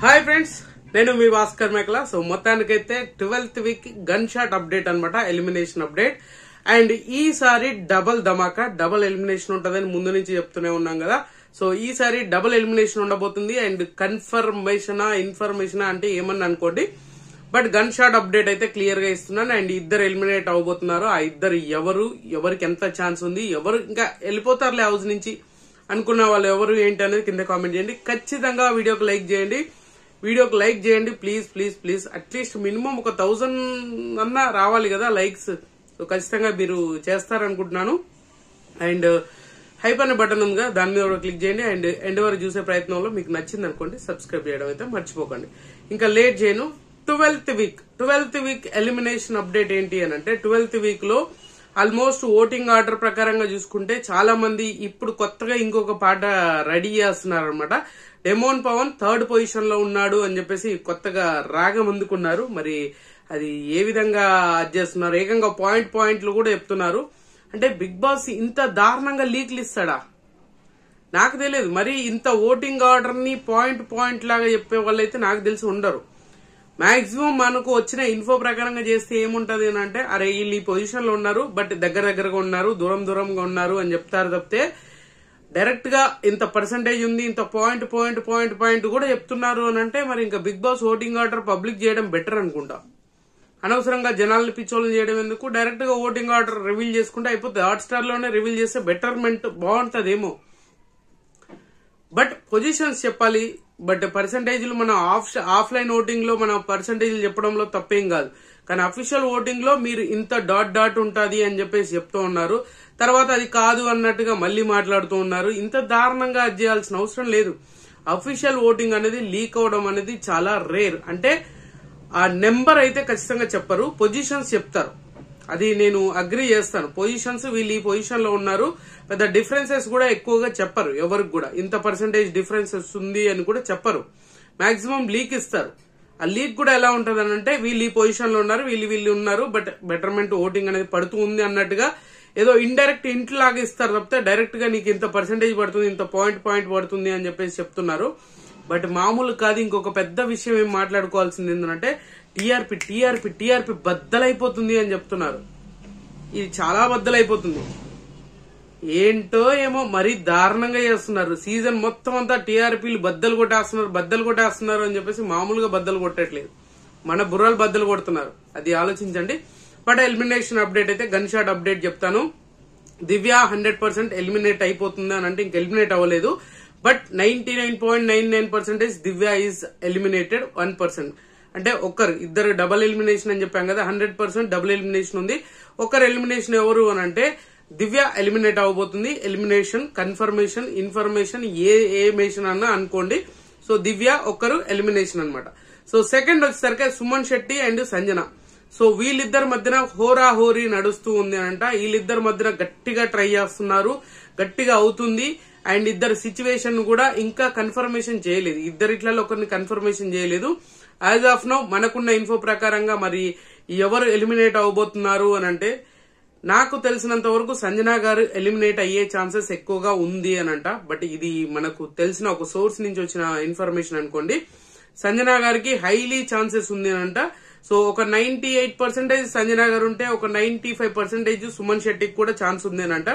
Hi friends, నేను మీ Bhaskar మేకలా. So మొత్తానికైతే 12th week gun shot update అనమాట, ఎలిమినేషన్ అప్డేట్. అండ్ ఈసారి డబల్ ధమాకా, డబల్ ఎలిమినేషన్ ఉంటదని ముందు నుంచి చెప్తూనే ఉన్నాం కదా. సో ఈసారి డబల్ ఎలిమినేషన్ ఉండబోతుంది. అండ్ కన్ఫర్మేషన్ ఇన్ఫర్మేషన్ అంటే ఏమని అనుకోండి, బట్ గన్ షాట్ అప్డేట్ అయితే క్లియర్ గా ఇస్తున్నాను. అండ్ ఇద్దరు ఎలిమినేట్ అవబోతున్నారు. ఆ ఇద్దరు ఎవరికి ఎంత ఛాన్స్ ఉంది, ఎవరు ఇంకా వెళ్ళిపోతారులే హౌస్ నుంచి అనుకున్న వాళ్ళు ఎవరు ఏంటి అనేది కింద కామెంట్ చేయండి. ఖచ్చితంగా వీడియోకి లైక్ చేయండి, please please please. At least minimum ఒక 1000 అన్నా రావాలి కదా లైక్స్. సో ఖచ్చితంగా మీరు చేస్తారనుకుంటున్నాను. అండ్ హైప్ అనే బటన్ ఉంది కదా, దాని మీద కూడా క్లిక్ చేయండి. అండ్ ఎండ్ వరకు చూసే ప్రయత్నంలో మీకు నచ్చింది అనుకోండి, సబ్స్క్రైబ్ చేయడం అయితే మర్చిపోకండి. ఇంకా లేట్ చేయను. 12th వీక్ ఎలిమినేషన్ అప్డేట్ ఏంటి అని అంటే, 12th వీక్ లో ఆల్మోస్ట్ ఓటింగ్ ఆర్డర్ ప్రకారంగా చూసుకుంటే చాలా మంది ఇప్పుడు కొత్తగా ఇంకొక పాట రెడీ చేస్తున్నారు అనమాట. డెమోన్ పవన్ 3rd పొజిషన్ లో ఉన్నాడు అని చెప్పేసి కొత్తగా రాగం అందుకున్నారు. మరి అది ఏ విధంగా చేస్తున్నారు, ఏకంగా పాయింట్లు కూడా చెప్తున్నారు. అంటే బిగ్ బాస్ ఇంత దారుణంగా లీక్లు ఇస్తాడా నాకు తెలియదు. మరి ఇంత ఓటింగ్ ఆర్డర్ ని పాయింట్ లాగా చెప్పే వాళ్ళైతే నాకు తెలిసి ఉండరు. మాక్సిమం మనకు వచ్చిన ఇన్ఫో ప్రకారంగా చేస్తే ఏముంటది అని అంటే, అరే వీళ్ళు ఈ పొజిషన్ లో ఉన్నారు, బట్ దగ్గరగా ఉన్నారు, దూరంగా ఉన్నారు అని చెప్తారు తప్పితే డైరెక్ట్ గా ఇంత పర్సంటేజ్ ఉంది, ఇంత పాయింట్ కూడా చెప్తున్నారు అని అంటే, మరి ఇంకా Bigg Boss voting order public చేయడం బెటర్ అనుకుంటా. అనవసరంగా జనాలను పిచ్చోళ్ళని చేయడం ఎందుకు, డైరెక్ట్ గా ఓటింగ్ ఆర్డర్ రివీల్ చేసుకుంటే అయిపోతుంది. హాట్‌స్టార్ లోనే రివీల్ చేస్తే బెటర్మెంట్ బాగుంటదేమో. బట్ పొజిషన్స్ చెప్పాలి, బట్ పర్సంటేజ్లు మన ఆఫ్లైన్ ఓటింగ్ లో మన పర్సంటేజ్లు చెప్పడంలో తప్పేం కాదు. కానీ అఫీషియల్ ఓటింగ్ లో మీరు ఇంత డాట్ ఉంటది అని చెప్పేసి చెప్తూ ఉన్నారు. తర్వాత అది కాదు అన్నట్టుగా మళ్ళీ మాట్లాడుతూ ఉన్నారు. ఇంత దారుణంగా అది చేయాల్సిన అవసరం లేదు. అఫీషియల్ ఓటింగ్ అనేది లీక్ అవడం అనేది చాలా రేర్. అంటే ఆ నెంబర్ అయితే ఖచ్చితంగా చెప్పరు, పొజిషన్స్ చెప్తారు. అది నేను అగ్రి చేస్తాను. పొజిషన్స్ వీళ్ళు ఈ పొజిషన్ లో ఉన్నారు, పెద్ద డిఫరెన్సెస్ కూడా ఎక్కువగా చెప్పరు. ఎవరికి కూడా ఇంత పర్సంటేజ్ డిఫరెన్సెస్ ఉంది అని కూడా చెప్పరు. మాక్సిమం లీక్ ఇస్తారు. ఆ లీక్ కూడా ఎలా ఉంటది అని అంటే, వీళ్ళు ఈ పొజిషన్ లో ఉన్నారు, వీళ్ళు ఉన్నారు, బట్ బెటర్మెంట్ ఓటింగ్ అనేది పడుతూ ఉంది అన్నట్టుగా ఏదో ఇండైరెక్ట్ ఇంట్ లాగా ఇస్తారు తప్పితే డైరెక్ట్ గా నీకు ఇంత పర్సంటేజ్ పడుతుంది, ఇంత పాయింట్ పడుతుంది అని చెప్పేసి చెప్తున్నారు. బట్ మామూలు కాదు. ఇంకొక పెద్ద విషయం ఏం మాట్లాడుకోవాల్సింది ఏంటంటే, టీఆర్పీ బద్దలైపోతుంది అని చెప్తున్నారు. ఇది చాలా బద్దలైపోతుంది. ఏంటో ఏమో మరీ దారుణంగా చేస్తున్నారు. సీజన్ మొత్తం అంతా టీఆర్పీలు బద్దలు కొట్టేస్తున్నారు అని చెప్పేసి మామూలుగా బద్దలు కొట్టట్లేదు, మన బుర్రలు బద్దలు కొడుతున్నారు. అది ఆలోచించండి. బట్ ఎలిమినేషన్ అప్డేట్ అయితే గన్ షాట్ అప్డేట్ చెప్తాను. దివ్య 100% ఎలిమినేట్ అయిపోతుంది అని అంటే, ఇంక ఎలిమినేట్ అవ్వలేదు. But 99.99% Divya is eliminated. 1% అంటే ఇద్దరు డబుల్ ఎలిమినేషన్ అని చెప్పాం కదా, 100% డబుల్ ఎలిమినేషన్ ఉంది. ఒకరు ఎలిమినేషన్ ఎవరు అని అంటే దివ్య ఎలిమినేట్ అవ్వబోతుంది. ఎలిమినేషన్ కన్ఫర్మేషన్ ఇన్ఫర్మేషన్ ఏ మేషన్ అన్నా అనుకోండి. సో దివ్య ఒకరు ఎలిమినేషన్ అనమాట. సో సెకండ్ వచ్చేసరికి సుమన్ శెట్టి అండ్ సంజన. సో వీళ్ళిద్దరి మధ్యన హోరీ నడుస్తూ ఉంది అంట. వీళ్ళిద్దరి మధ్యన గట్టిగా ట్రై చేస్తున్నారు, గట్టిగా అవుతుంది. అండ్ ఇద్దరు సిచ్యువేషన్ కూడా ఇంకా కన్ఫర్మేషన్ చేయలేదు. ఇద్దరిట్లలో ఒకరిని కన్ఫర్మేషన్ చేయలేదు. యాజ్ ఆఫ్ నౌ మనకున్న ఇన్ఫో ప్రకారంగా మరి ఎవరు ఎలిమినేట్ అవబోతున్నారు అని అంటే, నాకు తెలిసినంత వరకు సంజన గారు ఎలిమినేట్ అయ్యే ఛాన్సెస్ ఎక్కువగా ఉంది అనంట. బట్ ఇది మనకు తెలిసిన ఒక సోర్స్ నుంచి వచ్చిన ఇన్ఫర్మేషన్ అనుకోండి. సంజన గారికి హైలీ ఛాన్సెస్ ఉంది అనంట. సో ఒక 98% సంజన గారు ఉంటే, ఒక 95% సుమన్ శెట్టికి కూడా ఛాన్స్ ఉంది అనంట.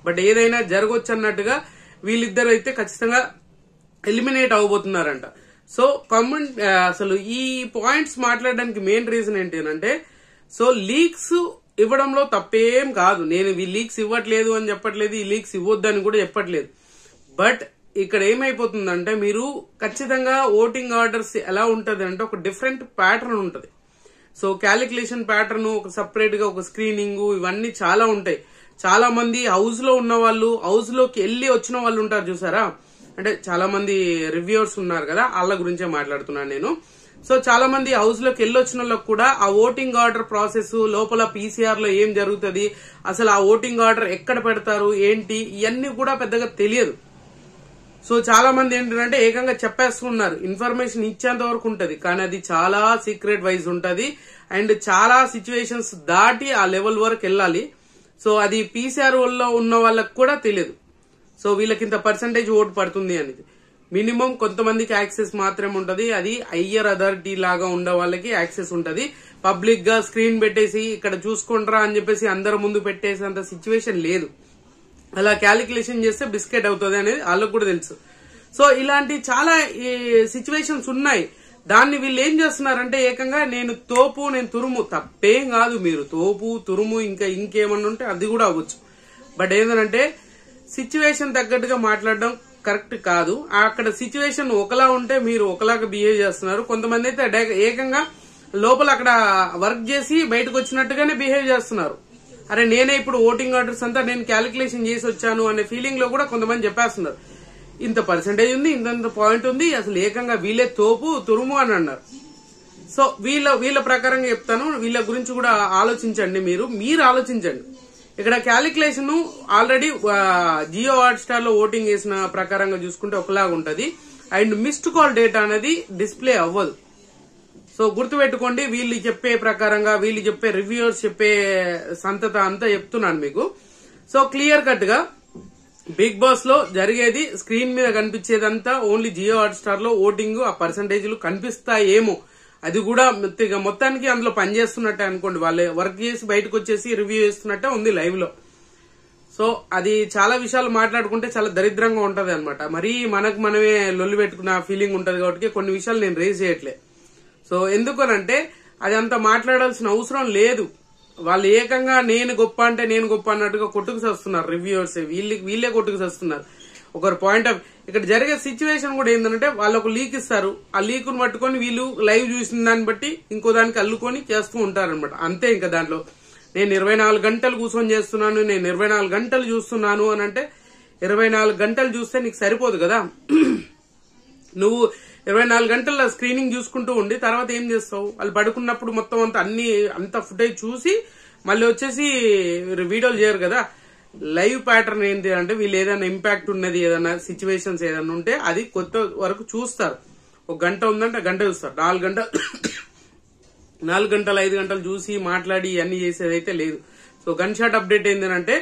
బట్ ఏదైనా జరగవచ్చు అన్నట్టుగా వీళ్ళిద్దరు అయితే ఖచ్చితంగా ఎలిమినేట్ అవబోతున్నారంట. సో అసలు ఈ పాయింట్స్ మాట్లాడడానికి మెయిన్ రీజన్ ఏంటి అంటే, సో లీక్స్ ఇవ్వడంలో తప్పేం కాదు. నేను ఈ లీక్స్ ఇవ్వట్లేదు అని చెప్పట్లేదు, ఈ లీక్స్ ఇవ్వద్దని కూడా చెప్పట్లేదు. బట్ ఇక్కడ ఏమైపోతుందంటే, మీరు ఖచ్చితంగా ఓటింగ్ ఆర్డర్స్ ఎలా ఉంటది అంటే, ఒక డిఫరెంట్ ప్యాటర్న్ ఉంటది. సో క్యాలిక్యులేషన్ ప్యాటర్న్, ఒక సపరేట్ గా ఒక స్క్రీనింగ్, ఇవన్నీ చాలా ఉంటాయి. చాలా మంది హౌస్ లో ఉన్న వాళ్ళు, హౌస్ లోకి వెళ్లి వచ్చిన వాళ్ళు ఉంటారు చూసారా. అంటే చాలా మంది రివ్యూవర్స్ ఉన్నారు కదా, వాళ్ళ గురించే మాట్లాడుతున్నాను నేను. సో చాలా మంది హౌస్ లోకి వెళ్ళొచ్చిన వాళ్ళకి కూడా ఆ ఓటింగ్ ఆర్డర్ ప్రాసెస్ లోపల పీసీఆర్ లో ఏం జరుగుతుంది, అసలు ఆ ఓటింగ్ ఆర్డర్ ఎక్కడ పెడతారు ఏంటి, ఇవన్నీ కూడా పెద్దగా తెలియదు. సో చాలా మంది ఏంటంటే ఏకంగా చెప్పేస్తున్నారు. ఇన్ఫర్మేషన్ ఇచ్చేంత వరకు ఉంటది, కానీ అది చాలా సీక్రెట్ వైజ్ ఉంటది. అండ్ చాలా సిచ్యువేషన్స్ దాటి ఆ లెవెల్ వరకు వెళ్ళాలి. సో అది పీసీఆర్ లో ఉన్న వాళ్ళకి కూడా తెలియదు. సో వీళ్ళకి ఇంత పర్సంటేజ్ ఓటు పడుతుంది అనేది. మినిమం కొంతమందికి యాక్సెస్ మాత్రమే ఉంటది. అది హయ్యర్ అథారిటీ లాగా ఉండే వాళ్ళకి యాక్సెస్ ఉంటది. పబ్లిక్ గా స్క్రీన్ పెట్టేసి ఇక్కడ చూసుకుంటారా అని చెప్పేసి అందరి ముందు పెట్టేసేంత సిచ్యువేషన్ లేదు. అలా క్యాలిక్యులేషన్ చేస్తే బిస్కెట్ అవుతుంది అనేది వాళ్ళకు కూడా తెలుసు. సో ఇలాంటి చాలా సిచ్యువేషన్స్ ఉన్నాయి. దాన్ని వీళ్ళు ఏం చేస్తున్నారంటే ఏకంగా నేను తోపు నేను తురుము, తప్పేం కాదు. మీరు తోపు తురుము ఇంకా ఇంకేమన్నా ఉంటే అది కూడా అవ్వచ్చు. బట్ ఏంటంటే సిచ్యువేషన్ తగ్గట్టుగా మాట్లాడడం కరెక్ట్ కాదు. అక్కడ సిచ్యువేషన్ ఒకలా ఉంటే మీరు ఒకలాగా బిహేవ్ చేస్తున్నారు. కొంతమంది అయితే ఏకంగా లోపల అక్కడ వర్క్ చేసి బయటకు వచ్చినట్టుగానే బిహేవ్ చేస్తున్నారు. అరే నేనే ఇప్పుడు ఓటింగ్ ఆర్డర్స్ అంతా నేను క్యాలిక్యులేషన్ చేసి వచ్చాను అనే ఫీలింగ్ లో కూడా కొంతమంది చెప్పేస్తున్నారు. ఇంత పర్సెంటేజ్ ఉంది, ఇంత పాయింట్ ఉంది, అసలు ఏకంగా వీళ్ళే తోపు తురుము అని అన్నారు. సో వీళ్ళ ప్రకారంగా చెప్తాను. వీళ్ళ గురించి కూడా ఆలోచించండి. మీరు ఆలోచించండి. ఇక్కడ క్యాలిక్యులేషన్ ఆల్రెడీ జియో హాట్స్టార్ లో ఓటింగ్ చేసిన ప్రకారంగా చూసుకుంటే ఒకలాగా ఉంటది. అండ్ మిస్డ్ కాల్ డేటా అనేది డిస్ప్లే అవ్వదు. సో గుర్తుపెట్టుకోండి, వీళ్ళు చెప్పే ప్రకారంగా వీళ్ళు చెప్పే రివ్యూవర్స్ చెప్పే సంతత అంతా చెప్తున్నాను మీకు. సో క్లియర్ కట్ గా బిగ్ బాస్ లో జరిగేది స్క్రీన్ మీద కనిపించేదంతా ఓన్లీ జియో హాట్స్టార్ లో ఓటింగ్ ఆ పర్సంటేజ్లు కనిపిస్తాయేమో, అది కూడా మొత్తానికి అందులో పనిచేస్తున్నట్టే అనుకోండి. వాళ్ళే వర్క్ చేసి బయటకు వచ్చేసి రివ్యూ చేస్తున్నట్టే ఉంది లైవ్ లో. సో అది చాలా విషయాలు మాట్లాడుకుంటే చాలా దరిద్రంగా ఉంటది అనమాట. మరీ మనకు మనమే లొల్లి పెట్టుకున్న ఫీలింగ్ ఉంటది కాబట్టి కొన్ని విషయాలు నేను రేజ్ చేయట్లే. సో ఎందుకనంటే అది అంత మాట్లాడాల్సిన అవసరం లేదు. వాళ్ళు ఏకంగా నేను గొప్ప అంటే నేను గొప్ప అన్నట్టుగా కొట్టుకు వస్తున్నారు. రివ్యూవర్స్ వీళ్ళే కొట్టుకు వస్తున్నారు. ఒకరు పాయింట్ ఆఫ్ ఇక్కడ జరిగే సిచ్యువేషన్ కూడా ఏంటంటే వాళ్ళు ఒక లీక్ ఇస్తారు. ఆ లీక్ ను పట్టుకొని వీళ్ళు లైవ్ చూసిన దాన్ని బట్టి ఇంకో దానికి అల్లుకొని చేస్తూ ఉంటారనమాట. అంతే. ఇంకా దాంట్లో నేను 24 గంటలు కూర్చొని చేస్తున్నాను, నేను 24 గంటలు చూస్తున్నాను అని అంటే 24 గంటలు చూస్తే నీకు సరిపోదు కదా. నువ్వు 24 గంటల స్క్రీనింగ్ చూసుకుంటూ ఉండి తర్వాత ఏం చేస్తావు? వాళ్ళు పడుకున్నప్పుడు మొత్తం అంత ఫుటేజ్ చూసి మళ్ళీ వచ్చేసి వీడియోలు చేయరు కదా. లైవ్ ప్యాటర్న్ ఏంటి అంటే వీళ్ళు ఏదైనా ఇంపాక్ట్ ఉన్నది, ఏదైనా సిచ్యువేషన్స్ ఏదైనా ఉంటే అది కొత్త వరకు చూస్తారు. ఒక గంట ఉందంటే గంట చూస్తారు. 4 గంటలు 5 గంటలు చూసి మాట్లాడి అన్ని చేసేది అయితే లేదు. సో గన్ షాట్ అప్డేట్ ఏంటంటే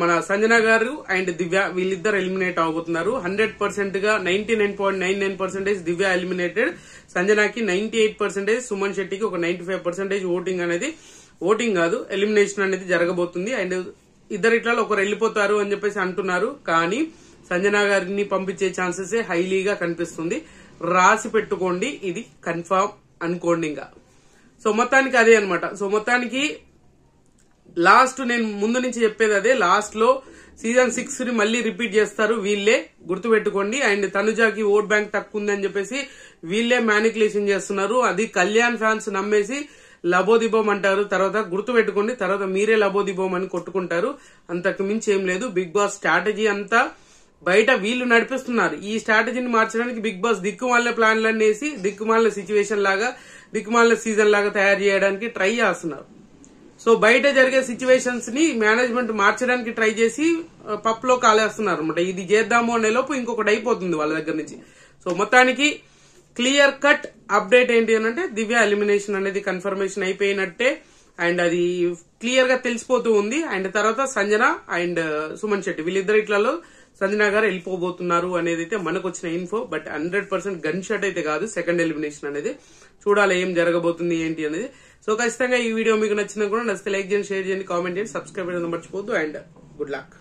మన సంజన గారు అండ్ దివ్య వీళ్ళిద్దరు ఎలిమినేట్ అవబోతున్నారు. 100% గా 99.99% దివ్య ఎలిమినేటెడ్. సంజనాకి 98%, సుమన్ శెట్టికి ఒక 95% ఓటింగ్ అనేది ఓటింగ్ కాదు ఎలిమినేషన్ అనేది జరగబోతుంది. అండ్ ఇద్దరు ఇట్లలో ఒకరు వెళ్ళిపోతారు అని చెప్పేసి అంటున్నారు. కానీ సంజన గారిని పంపించే ఛాన్సెస్ హైలీగా కనిపిస్తుంది. రాసి పెట్టుకోండి, ఇది కన్ఫర్మ్ అనుకోండి ఇంకా. సో మొత్తానికి అదే అనమాట. సో మొత్తానికి లాస్ట్ నేను ముందు నుంచి చెప్పేది అదే. లాస్ట్ లో సీజన్ 6 ని మళ్ళీ రిపీట్ చేస్తారు వీళ్ళే, గుర్తుపెట్టుకోండి. అండ్ తనుజాకి ఓట్ బ్యాంక్ తక్కువ ఉంది అని చెప్పేసి వీళ్ళే మ్యానిపులేషన్ చేస్తున్నారు. అది కళ్యాణ్ ఫ్యాన్స్ నమ్మేసి లబోదిబోం అంటారు. తర్వాత గుర్తుపెట్టుకోండి, తర్వాత మీరే లబోదిబోం అని కొట్టుకుంటారు. అంతకు మించి ఏం లేదు. బిగ్ బాస్ స్ట్రాటజీ అంతా బయట వీళ్ళు నడిపిస్తున్నారు. ఈ స్ట్రాటజీని మార్చడానికి బిగ్ బాస్ దిక్కుమాలిన ప్లాన్లన్నీ వేసి దిక్కుమాలిన సిచ్యువేషన్ లాగా దిక్కుమాలిన సీజన్ లాగా తయారు చేయడానికి ట్రై చేస్తున్నారు. సో బయట జరిగే సిచ్యువేషన్స్ ని మేనేజ్మెంట్ మార్చడానికి ట్రై చేసి పప్పులో కాలేస్తున్నారు అనమాట. ఇది చేద్దాము అనే లోపు ఇంకొకటి అయిపోతుంది వాళ్ళ దగ్గర నుంచి. సో మొత్తానికి క్లియర్ కట్ అప్డేట్ ఏంటి అంటే దివ్య ఎలిమినేషన్ అనేది కన్ఫర్మేషన్ అయిపోయినట్టే. అండ్ అది క్లియర్ గా తెలిసిపోతూ ఉంది. అండ్ తర్వాత సంజన అండ్ సుమన్ శెట్టి వీళ్ళిద్దరు ఇట్లలో సంజన గారు వెళ్ళిపోబోతున్నారు అనేది అయితే మనకు వచ్చిన ఇన్ఫో. బట్ 100% గన్ షాట్ అయితే కాదు సెకండ్ ఎలిమినేషన్ అనేది. చూడాలి ఏం జరగబోతుంది ఏంటి అనేది. సో ఖచ్చితంగా ఈ వీడియో మీకు నచ్చినా కూడా నచ్చితే లైక్ చేయండి, షేర్ చేయండి, కామెంట్ చేయండి, సబ్స్క్రైబ్ చేయడం మర్చిపోద్దు. And good luck.